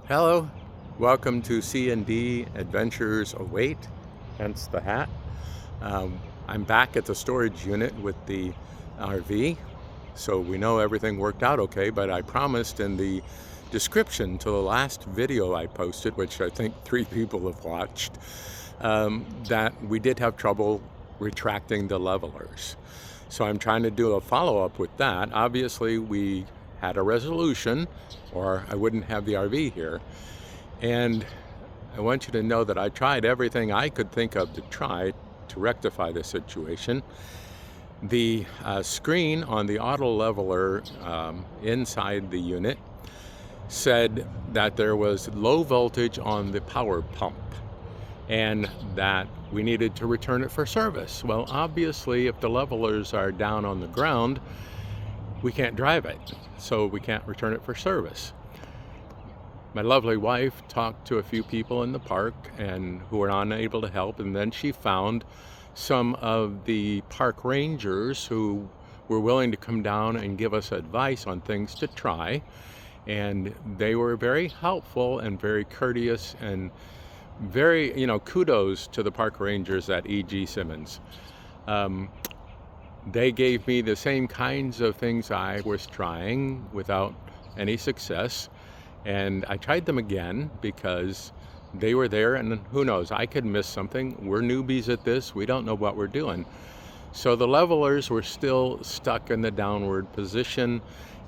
Hello, welcome to C&D Adventures Await, hence the hat. I'm back at the storage unit with the RV, so we know everything worked out okay, but I promised in the description to the last video I posted, which I think 3 people have watched, that we did have trouble retracting the levelers. So I'm trying to do a follow-up with that. Obviously, we had a resolution, or I wouldn't have the RV here. And I want you to know that I tried everything I could think of to try to rectify the situation. The screen on the auto leveler inside the unit said that there was low voltage on the power pump and that we needed to return it for service. Well, obviously, if the levelers are down on the ground, we can't drive it, so we can't return it for service. My lovely wife talked to a few people in the park and who were unable to help, and then she found some of the park rangers who were willing to come down and give us advice on things to try, and they were very helpful and very courteous and very, kudos to the park rangers at E.G. Simmons. They gave me the same kinds of things I was trying without any success. And I tried them again because they were there, and who knows, I could miss something. We're newbies at this. We don't know what we're doing. So the levelers were still stuck in the downward position,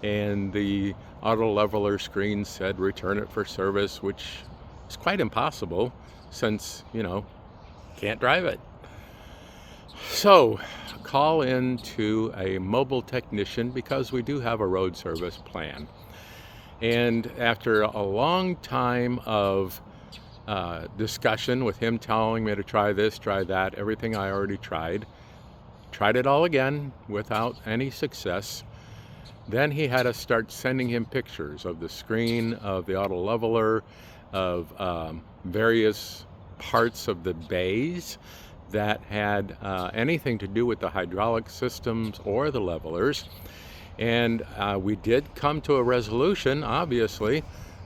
and the auto leveler screen said return it for service, which is quite impossible since, can't drive it. So call in to a mobile technician because we do have a road service plan. And after a long time of discussion with him telling me to try this, try that, everything I already tried it all again without any success. Then he had us start sending him pictures of the screen, of the auto leveler, of various parts of the bays that had anything to do with the hydraulic systems or the levelers. And we did come to a resolution, obviously,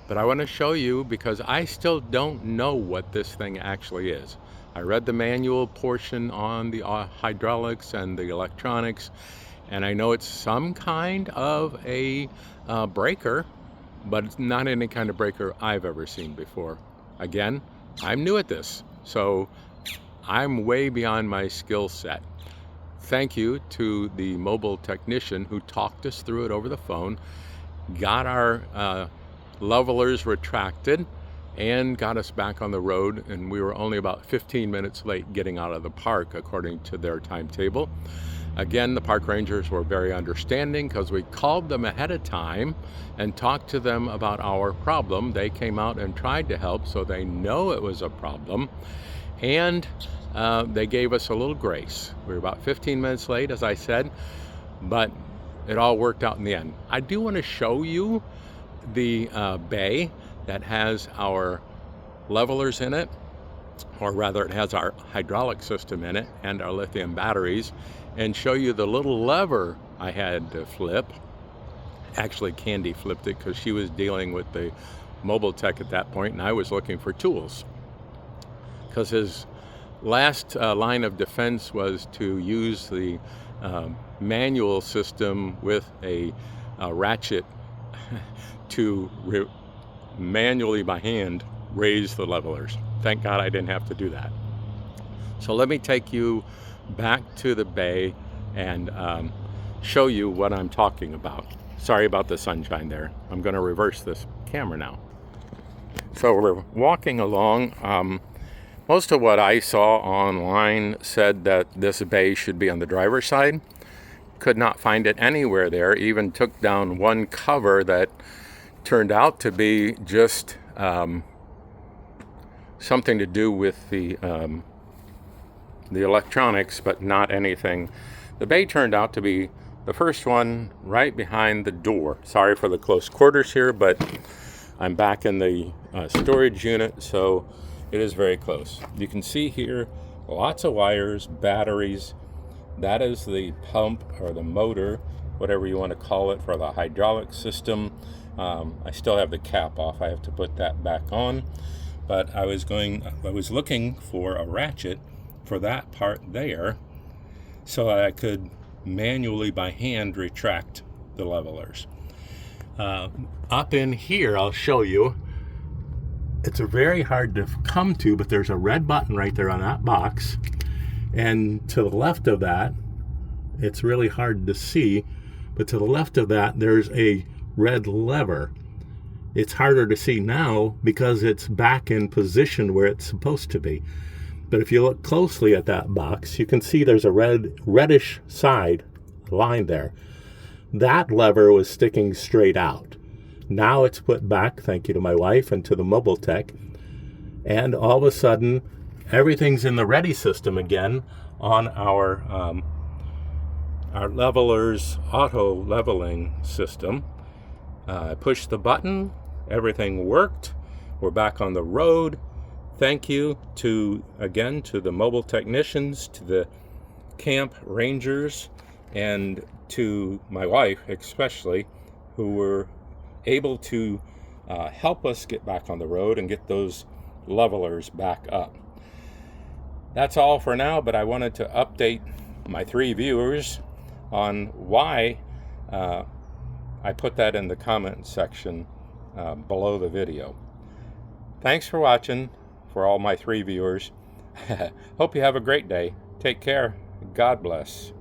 but I want to show you because I still don't know what this thing actually is. I read the manual portion on the hydraulics and the electronics, and I know it's some kind of a breaker, but it's not any kind of breaker I've ever seen before. Again, I'm new at this, so I'm way beyond my skill set. Thank you to the mobile technician who talked us through it over the phone, got our levelers retracted, and got us back on the road, and we were only about 15 minutes late getting out of the park according to their timetable. Again, the park rangers were very understanding because we called them ahead of time and talked to them about our problem. They came out and tried to help, so they know it was a problem. And they gave us a little grace. We were about 15 minutes late, as I said, but it all worked out in the end. I do want to show you the bay that has our levelers in it, or rather it has our hydraulic system in it and our lithium batteries, and show you the little lever I had to flip. Actually, Candy flipped it because she was dealing with the mobile tech at that point, and I was looking for tools. Because his last line of defense was to use the manual system with a ratchet to manually by hand raise the levelers. Thank God I didn't have to do that. So let me take you back to the bay and show you what I'm talking about. Sorry about the sunshine there. I'm going to reverse this camera now. So we're walking along. Most of what I saw online said that this bay should be on the driver's side. Could not find it anywhere there. Even took down one cover that turned out to be just something to do with the electronics, but not anything. The bay turned out to be the first one right behind the door. Sorry for the close quarters here, but I'm back in the storage unit, so it is very close. You can see here lots of wires, batteries. That is the pump or the motor, whatever you want to call it, for the hydraulic system. I still have the cap off. I have to put that back on. But I was looking for a ratchet for that part there so I could manually by hand retract the levelers. Up in here, I'll show you. It's very hard to come to, but there's a red button right there on that box. And to the left of that, it's really hard to see, but to the left of that, there's a red lever. It's harder to see now because it's back in position where it's supposed to be. But if you look closely at that box, you can see there's a reddish side line there. That lever was sticking straight out. Now it's put back, thank you to my wife and to the Mobile Tech. And all of a sudden, everything's in the ready system again on our levelers auto leveling system. I pushed the button, everything worked. We're back on the road. Thank you to the mobile technicians, to the camp rangers, and to my wife especially, who were able to help us get back on the road and get those levelers back up. That's all for now, but I wanted to update my 3 viewers on why I put that in the comment section below the video. Thanks for watching, for all my 3 viewers. Hope you have a great day. Take care. God bless.